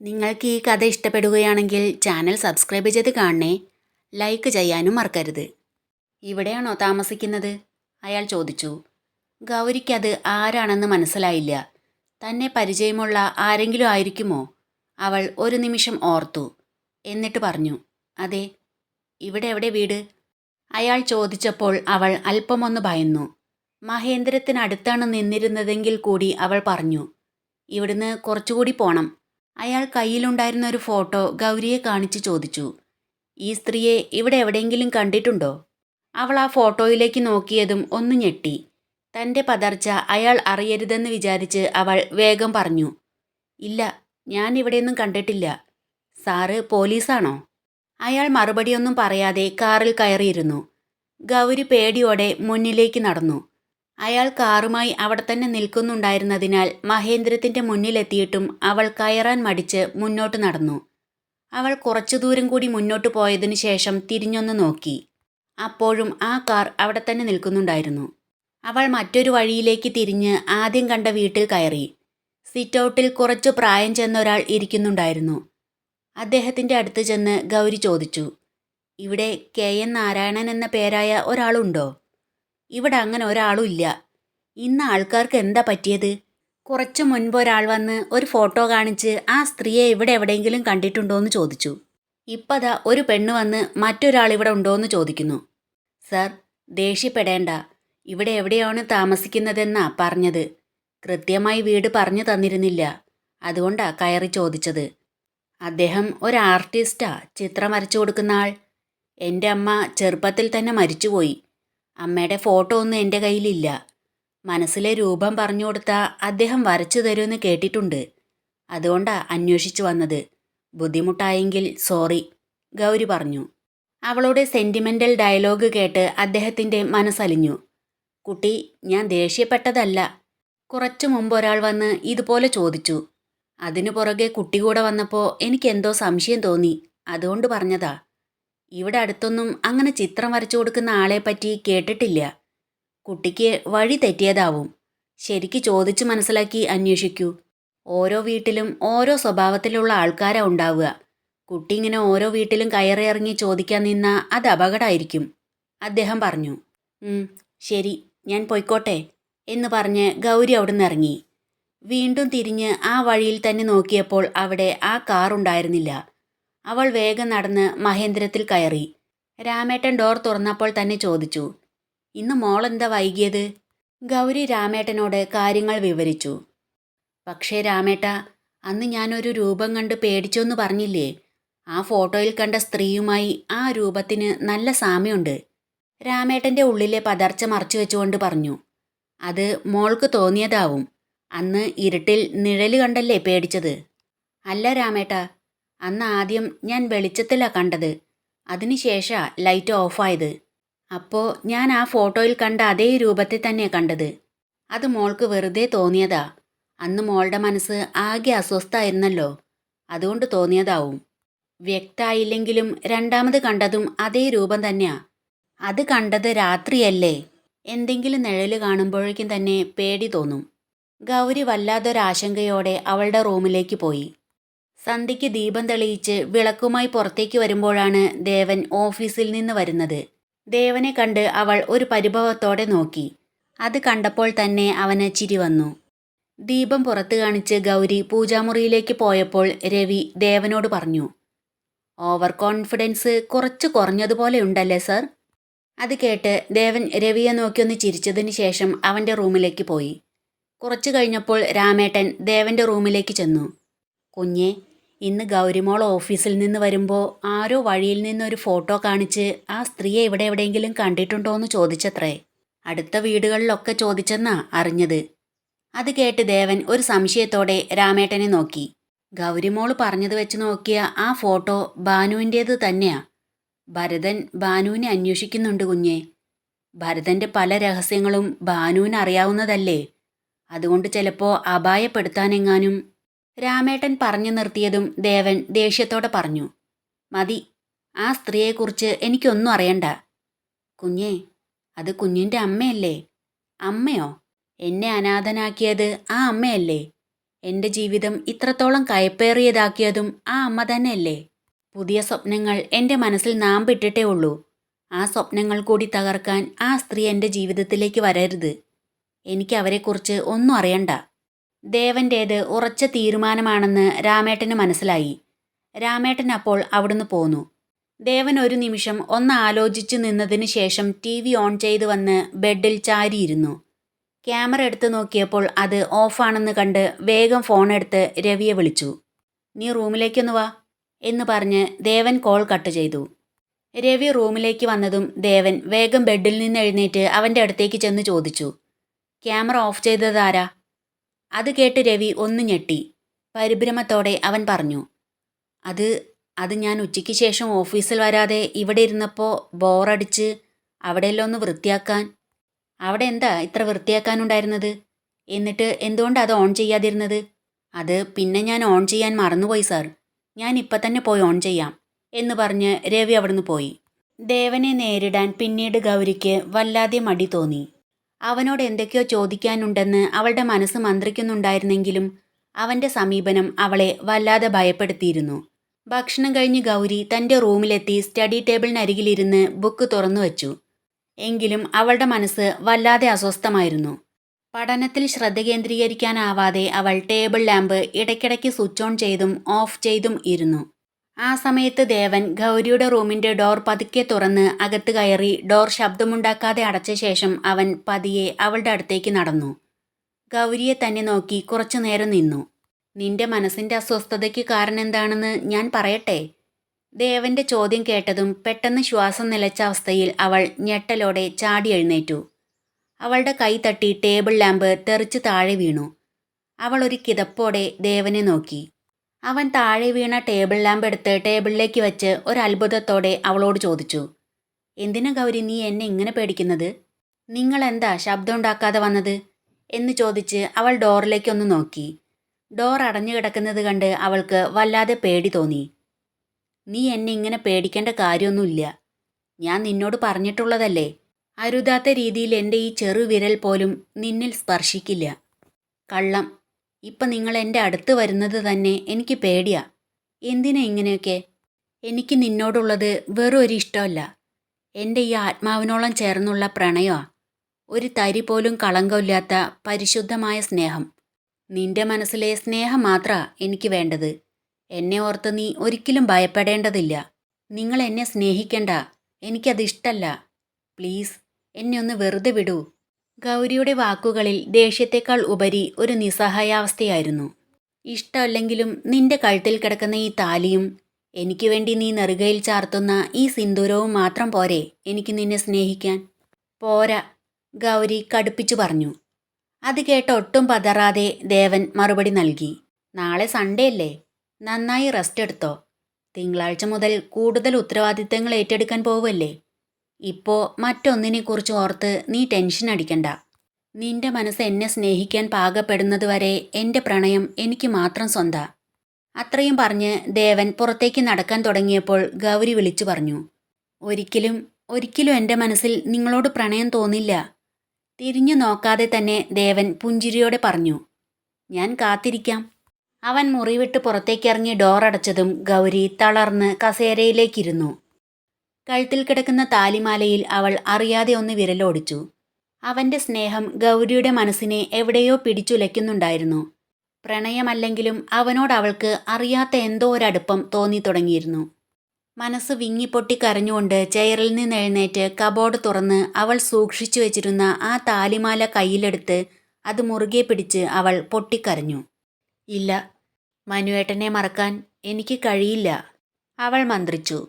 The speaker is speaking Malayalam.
നിങ്ങൾക്ക് ഈ കഥ ഇഷ്ടപ്പെടുകയാണെങ്കിൽ ചാനൽ സബ്സ്ക്രൈബ് ചെയ്ത് കാണണേ. ലൈക്ക് ചെയ്യാനും മറക്കരുത്. ഇവിടെയാണോ താമസിക്കുന്നത്? അയാൾ ചോദിച്ചു. ഗൗരിക്കത് ആരാണെന്ന് മനസ്സിലായില്ല. തന്നെ പരിചയമുള്ള ആരെങ്കിലും ആയിരിക്കുമോ? അവൾ ഒരു നിമിഷം ഓർത്തു. എന്നിട്ട് പറഞ്ഞു, അതെ. ഇവിടെ എവിടെ വീട്? അയാൾ ചോദിച്ചപ്പോൾ അവൾ അല്പമൊന്ന് ഭയന്നു. മഹേന്ദ്രത്തിനടുത്താണ് നിന്നിരുന്നതെങ്കിൽ കൂടി അവൾ പറഞ്ഞു, ഇവിടുന്ന് കുറച്ചുകൂടി പോണം. അയാൾ കയ്യിലുണ്ടായിരുന്ന ഒരു ഫോട്ടോ ഗൗരിയെ കാണിച്ച് ചോദിച്ചു, ഈ സ്ത്രീയെ ഇവിടെ എവിടെയെങ്കിലും കണ്ടിട്ടുണ്ടോ? അവൾ ആ ഫോട്ടോയിലേക്ക് നോക്കിയതും ഒന്ന് ഞെട്ടി. തൻ്റെ പതർച്ച അയാൾ അറിയരുതെന്ന് വിചാരിച്ച് അവൾ വേഗം പറഞ്ഞു, ഇല്ല, ഞാൻ ഇവിടെയൊന്നും കണ്ടിട്ടില്ല. സാറ് പോലീസാണോ? അയാൾ മറുപടിയൊന്നും പറയാതെ കാറിൽ കയറിയിരുന്നു. ഗൗരി പേടിയോടെ മുന്നിലേക്ക് നടന്നു. അയാൾ കാറുമായി അവിടെ തന്നെ നിൽക്കുന്നുണ്ടായിരുന്നതിനാൽ മഹേന്ദ്രത്തിൻ്റെ മുന്നിലെത്തിയിട്ടും അവൾ കയറാൻ മടിച്ച് മുന്നോട്ട് നടന്നു. അവൾ കുറച്ചു ദൂരം കൂടി മുന്നോട്ട് പോയതിനു ശേഷം തിരിഞ്ഞൊന്ന് നോക്കി. അപ്പോഴും ആ കാർ അവിടെ തന്നെ നിൽക്കുന്നുണ്ടായിരുന്നു. അവൾ മറ്റൊരു വഴിയിലേക്ക് തിരിഞ്ഞ് ആദ്യം കണ്ട വീട്ടിൽ കയറി. സിറ്റൗട്ടിൽ കുറച്ചു പ്രായം ചെന്നൊരാൾ ഇരിക്കുന്നുണ്ടായിരുന്നു. അദ്ദേഹത്തിൻ്റെ അടുത്ത് ചെന്ന് ഗൗരി ചോദിച്ചു, ഇവിടെ KN നാരായണൻ എന്ന പേരായ ഒരാളുണ്ടോ? ഇവിടെ അങ്ങനെ ഒരാളും ഇല്ല. ഇന്ന് ആൾക്കാർക്ക് എന്താ പറ്റിയത്? കുറച്ചു മുൻപ് ഒരാൾ വന്ന് ഒരു ഫോട്ടോ കാണിച്ച് ആ സ്ത്രീയെ ഇവിടെ എവിടെയെങ്കിലും കണ്ടിട്ടുണ്ടോയെന്ന് ചോദിച്ചു. ഇപ്പതാ ഒരു പെണ്ണ് വന്ന് മറ്റൊരാൾ ഇവിടെ ഉണ്ടോയെന്ന് ചോദിക്കുന്നു. സർ, ദേഷ്യപ്പെടേണ്ട. ഇവിടെ എവിടെയാണ് താമസിക്കുന്നതെന്നാ പറഞ്ഞത്. കൃത്യമായി വീട് പറഞ്ഞു തന്നിരുന്നില്ല. അതുകൊണ്ടാ കയറി ചോദിച്ചത്. അദ്ദേഹം ഒരു ആർട്ടിസ്റ്റാ, ചിത്രം വരച്ചു കൊടുക്കുന്ന ആൾ. എൻ്റെ അമ്മ ചെറുപ്പത്തിൽ തന്നെ മരിച്ചുപോയി. അമ്മയുടെ ഫോട്ടോ ഒന്നും എൻ്റെ കയ്യിലില്ല. മനസ്സിലെ രൂപം പറഞ്ഞു കൊടുത്താൽ അദ്ദേഹം വരച്ചു തരുമെന്ന് കേട്ടിട്ടുണ്ട്. അതുകൊണ്ടാ അന്വേഷിച്ചു വന്നത്. ബുദ്ധിമുട്ടായെങ്കിൽ സോറി, ഗൗരി പറഞ്ഞു. അവളുടെ സെൻറ്റിമെൻ്റൽ ഡയലോഗ് കേട്ട് അദ്ദേഹത്തിൻ്റെ മനസ്സലിഞ്ഞു. കുട്ടി, ഞാൻ ദേഷ്യപ്പെട്ടതല്ല. കുറച്ചു മുമ്പ് ഒരാൾ വന്ന് ഇതുപോലെ ചോദിച്ചു. അതിനു പുറകെ കുട്ടി കൂടെ വന്നപ്പോൾ എനിക്കെന്തോ സംശയം തോന്നി. അതുകൊണ്ട് പറഞ്ഞതാ. ഇവിടെ അടുത്തൊന്നും അങ്ങനെ ചിത്രം വരച്ചു കൊടുക്കുന്ന ആളെപ്പറ്റി കേട്ടിട്ടില്ല. കുട്ടിക്ക് വഴി തെറ്റിയതാവും. ശരിക്ക് ചോദിച്ചു മനസ്സിലാക്കി അന്വേഷിക്കൂ. ഓരോ വീട്ടിലും ഓരോ സ്വഭാവത്തിലുള്ള ആൾക്കാരാ ഉണ്ടാവുക. കുട്ടി ഇങ്ങനെ ഓരോ വീട്ടിലും കയറിയിറങ്ങി ചോദിക്കാൻ നിന്നാൽ അത് അപകടമായിരിക്കും, അദ്ദേഹം പറഞ്ഞു. ശരി, ഞാൻ പൊയ്ക്കോട്ടെ എന്ന് പറഞ്ഞ് ഗൗരി അവിടുന്ന് ഇറങ്ങി. വീണ്ടും തിരിഞ്ഞ് ആ വഴിയിൽ തന്നെ നോക്കിയപ്പോൾ അവിടെ ആ കാർ ഉണ്ടായിരുന്നില്ല. അവൾ വേഗം നടന്ന് മഹേന്ദ്രത്തിൽ കയറി. രാമേട്ടൻ ഡോർ തുറന്നപ്പോൾ തന്നെ ചോദിച്ചു, ഇന്ന് മോളെന്താ വൈകിയത്? ഗൗരി രാമേട്ടനോട് കാര്യങ്ങൾ വിവരിച്ചു. പക്ഷേ രാമേട്ട, അന്ന് ഞാനൊരു രൂപം കണ്ട് പേടിച്ചോന്ന് പറഞ്ഞില്ലേ? ആ ഫോട്ടോയിൽ കണ്ട സ്ത്രീയുമായി ആ രൂപത്തിന് നല്ല സാമ്യമുണ്ട്. രാമേട്ടൻ്റെ ഉള്ളിലെ പതർച്ച മറച്ചു വെച്ചുകൊണ്ട് പറഞ്ഞു. അത് മോൾക്ക് തോന്നിയതാവും. അന്ന് ഇരുട്ടിൽ നിഴല് കണ്ടല്ലേ പേടിച്ചത്? അല്ല രാമേട്ട, അന്ന് ആദ്യം ഞാൻ വെളിച്ചത്തിലാണ് കണ്ടത്. അതിനുശേഷാ ലൈറ്റ് ഓഫായത്. അപ്പോൾ ഞാൻ ആ ഫോട്ടോയിൽ കണ്ട അതേ രൂപത്തെ തന്നെ കണ്ടത്. അത് മോൾക്ക് വെറുതെ തോന്നിയതാ. അന്ന് മോളുടെ മനസ്സ് ആകെ അസ്വസ്ഥായിരുന്നല്ലോ, അതുകൊണ്ട് തോന്നിയതാവും. വ്യക്തമായില്ലെങ്കിലും രണ്ടാമത് കണ്ടതും അതേ രൂപം തന്നെയാ. അത് കണ്ടത് രാത്രിയല്ലേ? എന്തെങ്കിലും നിഴല് കാണുമ്പോഴേക്കും തന്നെ പേടി തോന്നും. ഗൗരി വല്ലാതൊരാശങ്കയോടെ അവളുടെ റൂമിലേക്ക് പോയി. സന്ധ്യയ്ക്ക് ദീപം തെളിയിച്ച് വിളക്കുമായി പുറത്തേക്ക് വരുമ്പോഴാണ് ദേവൻ ഓഫീസിൽ നിന്ന് വരുന്നത്. ദേവനെ കണ്ട് അവൾ ഒരു പരിഭവത്തോടെ നോക്കി. അത് കണ്ടപ്പോൾ തന്നെ അവന് ചിരി വന്നു. ദീപം പുറത്ത് കാണിച്ച് ഗൗരി പൂജാമുറിയിലേക്ക് പോയപ്പോൾ രവി ദേവനോട് പറഞ്ഞു, ഓവർ കോൺഫിഡൻസ് കുറച്ച് കുറഞ്ഞതുപോലെ ഉണ്ടല്ലേ സർ? അത് കേട്ട് ദേവൻ രവിയെ നോക്കിയൊന്ന് ചിരിച്ചതിന് ശേഷം അവൻ്റെ റൂമിലേക്ക് പോയി. കുറച്ചു കഴിഞ്ഞപ്പോൾ രാമേട്ടൻ ദേവൻ്റെ റൂമിലേക്ക് ചെന്നു. കുഞ്ഞെ, ഇന്ന് ഗൗരിമോൾ ഓഫീസിൽ നിന്ന് വരുമ്പോൾ ആരോ വഴിയിൽ നിന്നൊരു ഫോട്ടോ കാണിച്ച് ആ സ്ത്രീയെ ഇവിടെ എവിടെയെങ്കിലും കണ്ടിട്ടുണ്ടോ എന്ന് ചോദിച്ചത്രേ. അടുത്ത വീടുകളിലൊക്കെ ചോദിച്ചെന്നാ അറിഞ്ഞത്. അത് കേട്ട് ദേവൻ ഒരു സംശയത്തോടെ രാമേട്ടനെ നോക്കി. ഗൗരിമോൾ പറഞ്ഞത് വെച്ച് നോക്കിയ ആ ഫോട്ടോ ഭാനുവിൻ്റേത് തന്നെയാ. ഭരതൻ ഭാനുവിനെ അന്വേഷിക്കുന്നുണ്ട് കുഞ്ഞെ. ഭരതൻ്റെ പല രഹസ്യങ്ങളും ഭാനുവിന് അറിയാവുന്നതല്ലേ. അതുകൊണ്ട് ചിലപ്പോൾ അപായപ്പെടുത്താനെങ്ങാനും. രാമേട്ടൻ പറഞ്ഞു നിർത്തിയതും ദേവൻ ദേഷ്യത്തോടെ പറഞ്ഞു, മതി, ആ സ്ത്രീയെക്കുറിച്ച് എനിക്കൊന്നും അറിയണ്ട. കുഞ്ഞേ, അത് കുഞ്ഞിൻ്റെ അമ്മയല്ലേ? അമ്മയോ? എന്നെ അനാഥനാക്കിയത് ആ അമ്മയല്ലേ? എൻ്റെ ജീവിതം ഇത്രത്തോളം കയ്പേറിയതാക്കിയതും ആ അമ്മ തന്നെയല്ലേ? പുതിയ സ്വപ്നങ്ങൾ എൻ്റെ മനസ്സിൽ നാമ്പിട്ടിട്ടേ ഉള്ളൂ. ആ സ്വപ്നങ്ങൾ കൂടി തകർക്കാൻ ആ സ്ത്രീ എൻ്റെ ജീവിതത്തിലേക്ക് വരരുത്. എനിക്ക് അവരെക്കുറിച്ച് ഒന്നും അറിയണ്ട. ദേവൻ്റേത് ഉറച്ച തീരുമാനമാണെന്ന് രാമേട്ടന് മനസ്സിലായി. രാമേട്ടൻ അപ്പോൾ അവിടുന്ന് പോന്നു. ദേവൻ ഒരു നിമിഷം ഒന്ന് ആലോചിച്ചു നിന്നതിന് ശേഷം TV ഓൺ ചെയ്ത് വന്ന് ബെഡിൽ ചാരിയിരുന്നു. ക്യാമറ എടുത്ത് നോക്കിയപ്പോൾ അത് ഓഫാണെന്ന് കണ്ട് വേഗം ഫോണെടുത്ത് രവിയെ വിളിച്ചു. നീ റൂമിലേക്കൊന്ന് വാ എന്ന് പറഞ്ഞ് ദേവൻ കോൾ കട്ട് ചെയ്തു. രവി റൂമിലേക്ക് വന്നതും ദേവൻ വേഗം ബെഡിൽ നിന്ന് എഴുന്നേറ്റ് അവൻ്റെ അടുത്തേക്ക് ചെന്ന് ചോദിച്ചു, ക്യാമറ ഓഫ് ചെയ്തതാരാ? അത് കേട്ട് രവി ഒന്ന് ഞെട്ടി. പരിഭ്രമത്തോടെ അവൻ പറഞ്ഞു, അത് ഞാൻ ഉച്ചയ്ക്ക് ശേഷം ഓഫീസിൽ വരാതെ ഇവിടെ ഇരുന്നപ്പോൾ ബോറടിച്ച് അവിടെയെല്ലാം ഒന്ന് വൃത്തിയാക്കാൻ. അവിടെ എന്താ ഇത്ര വൃത്തിയാക്കാനുണ്ടായിരുന്നത്? എന്നിട്ട് എന്തുകൊണ്ട് അത് ഓൺ ചെയ്യാതിരുന്നത്? അത് പിന്നെ ഞാൻ ഓൺ ചെയ്യാൻ മറന്നുപോയി സാർ. ഞാൻ ഇപ്പം തന്നെ പോയി ഓൺ ചെയ്യാം എന്ന് പറഞ്ഞ് രവി അവിടുന്ന് പോയി. ദേവനെ നേരിടാൻ പിന്നീട് ഗൗരിക്ക് വല്ലാതെ മടി തോന്നി. അവനോട് എന്തൊക്കെയോ ചോദിക്കാനുണ്ടെന്ന് അവളുടെ മനസ്സ് മന്ത്രിക്കുന്നുണ്ടായിരുന്നെങ്കിലും അവൻ്റെ സമീപനം അവളെ വല്ലാതെ ഭയപ്പെടുത്തിയിരുന്നു. ഭക്ഷണം കഴിഞ്ഞ് ഗൗരി തൻ്റെ റൂമിലെത്തി സ്റ്റഡി ടേബിളിനരികിലിരുന്ന് ബുക്ക് തുറന്നു വച്ചു. എങ്കിലും അവളുടെ മനസ്സ് വല്ലാതെ അസ്വസ്ഥമായിരുന്നു. പഠനത്തിൽ ശ്രദ്ധ കേന്ദ്രീകരിക്കാനാവാതെ അവൾ ടേബിൾ ലാമ്പ് ഇടയ്ക്കിടയ്ക്ക് സ്വിച്ച് ഓൺ ചെയ്തും ഓഫ് ചെയ്തും ഇരുന്നു. ആ സമയത്ത് ദേവൻ ഗൗരിയുടെ റൂമിൻ്റെ ഡോർ പതുക്കെ തുറന്ന് അകത്ത് കയറി ഡോർ ശബ്ദമുണ്ടാക്കാതെ അടച്ച ശേഷം അവൻ പതിയെ അവളുടെ അടുത്തേക്ക് നടന്നു. ഗൗരിയെ തന്നെ നോക്കി കുറച്ചു നേരം നിന്നു. നിന്റെ മനസ്സിൻ്റെ അസ്വസ്ഥതയ്ക്ക് കാരണം എന്താണെന്ന് ഞാൻ പറയട്ടെ? ദേവന്റെ ചോദ്യം കേട്ടതും പെട്ടെന്ന് ശ്വാസം നിലച്ച അവസ്ഥയിൽ അവൾ ഞെട്ടലോടെ ചാടി എഴുന്നേറ്റു. അവളുടെ കൈ തട്ടി ടേബിൾ ലാമ്പ് തെറിച്ച് താഴെ വീണു. അവൾ ഒരു കിതപ്പോടെ ദേവനെ നോക്കി. അവൻ താഴെ വീണ ടേബിൾ ലാമ്പ് എടുത്ത് ടേബിളിലേക്ക് വെച്ച് ഒരത്ഭുതത്തോടെ അവളോട് ചോദിച്ചു, എന്തിനാ ഗൗരി നീ എന്നെ ഇങ്ങനെ പേടിക്കുന്നത്? നിങ്ങളെന്താ ശബ്ദം ഉണ്ടാക്കാതെ വന്നത് എന്ന് ചോദിച്ച് അവൾ ഡോറിലേക്കൊന്ന് നോക്കി. ഡോർ അടഞ്ഞു കിടക്കുന്നത് കണ്ട് അവൾക്ക് വല്ലാതെ പേടി തോന്നി. നീ എന്നെ ഇങ്ങനെ പേടിക്കേണ്ട കാര്യമൊന്നുമില്ല. ഞാൻ നിന്നോട് പറഞ്ഞിട്ടുള്ളതല്ലേ, അരുതാത്ത രീതിയിൽ എൻ്റെ ഈ ചെറുവിരൽ പോലും നിന്നിൽ സ്പർശിക്കില്ല. കള്ളം. ഇപ്പം നിങ്ങൾ എൻ്റെ അടുത്ത് വരുന്നത് തന്നെ എനിക്ക് പേടിയാ. എന്തിനാ ഇങ്ങനെയൊക്കെ? എനിക്ക് നിന്നോടുള്ളത് വെറും ഒരു ഇഷ്ടമല്ല, എൻ്റെ ഈ ആത്മാവിനോളം ചേർന്നുള്ള പ്രണയമാ. ഒരു തരി പോലും കളങ്കമില്ലാത്ത പരിശുദ്ധമായ സ്നേഹം. നിന്റെ മനസ്സിലെ സ്നേഹം മാത്രാ എനിക്ക് വേണ്ടത്. എന്നെ ഓർത്ത് നീ ഒരിക്കലും ഭയപ്പെടേണ്ടതില്ല. നിങ്ങൾ എന്നെ സ്നേഹിക്കണ്ട, എനിക്കതിഷ്ടല്ല. പ്ലീസ് എന്നെ ഒന്ന് വെറുതെ വിടൂ. ഗൗരിയുടെ വാക്കുകളിൽ ദേഷ്യത്തെക്കാൾ ഉപരി ഒരു നിസ്സഹായാവസ്ഥയായിരുന്നു. ഇഷ്ടമല്ലെങ്കിലും നിന്റെ കഴുത്തിൽ കിടക്കുന്ന ഈ താലിയും എനിക്ക് വേണ്ടി നീ നെറുകയിൽ ചാർത്തുന്ന ഈ സിന്ദൂരവും മാത്രം പോരെ എനിക്ക് നിന്നെ സ്നേഹിക്കാൻ? പോരാ, ഗൗരി കടുപ്പിച്ചു പറഞ്ഞു. അത് കേട്ട് ഒട്ടും പതറാതെ ദേവൻ മറുപടി നൽകി. നാളെ സൺഡേ അല്ലേ, നന്നായി റെസ്റ്റ് എടുത്തോ. തിങ്കളാഴ്ച മുതൽ കൂടുതൽ ഉത്തരവാദിത്തങ്ങൾ ഏറ്റെടുക്കാൻ പോവല്ലേ. ഇപ്പോൾ മറ്റൊന്നിനെക്കുറിച്ച് ഓർത്ത് നീ ടെൻഷൻ അടിക്കണ്ട. നിന്റെ മനസ്സ് എന്നെ സ്നേഹിക്കാൻ പാകപ്പെടുന്നത് വരെ എൻ്റെ പ്രണയം എനിക്ക് മാത്രം സ്വന്താ. അത്രയും പറഞ്ഞ് ദേവൻ പുറത്തേക്ക് നടക്കാൻ തുടങ്ങിയപ്പോൾ ഗൗരി വിളിച്ചു പറഞ്ഞു, ഒരിക്കലും എൻ്റെ മനസ്സിൽ നിങ്ങളോട് പ്രണയം തോന്നില്ല. തിരിഞ്ഞു നോക്കാതെ തന്നെ ദേവൻ പുഞ്ചിരിയോടെ പറഞ്ഞു, ഞാൻ കാത്തിരിക്കാം. അവൻ മുറി വിട്ട് പുറത്തേക്കിറങ്ങി ഡോർ അടച്ചതും ഗൗരി തളർന്ന് കസേരയിലേക്കിരുന്നു. കഴുത്തിൽ കിടക്കുന്ന താലിമാലയിൽ അവൾ അറിയാതെ ഒന്ന് വിരലോടിച്ചു. അവൻ്റെ സ്നേഹം ഗൗരിയുടെ മനസ്സിനെ എവിടെയോ പിടിച്ചുലയ്ക്കുന്നുണ്ടായിരുന്നു. പ്രണയമല്ലെങ്കിലും അവനോട് അവൾക്ക് അറിയാത്ത എന്തോ ഒരടുപ്പം തോന്നി തുടങ്ങിയിരുന്നു. മനസ്സ് വിങ്ങിപ്പൊട്ടി കരഞ്ഞുകൊണ്ട് ചെയറിൽ നിന്ന് എഴുന്നേറ്റ് കബോർഡ് തുറന്ന് അവൾ സൂക്ഷിച്ചു വെച്ചിരുന്ന ആ താലിമാല കയ്യിലെടുത്ത് അത് മുറുകെ പിടിച്ച് അവൾ പൊട്ടിക്കരഞ്ഞു. ഇല്ല, മനുവേട്ടനെ മറക്കാൻ എനിക്ക് കഴിയില്ല, അവൾ മന്ത്രിച്ചു.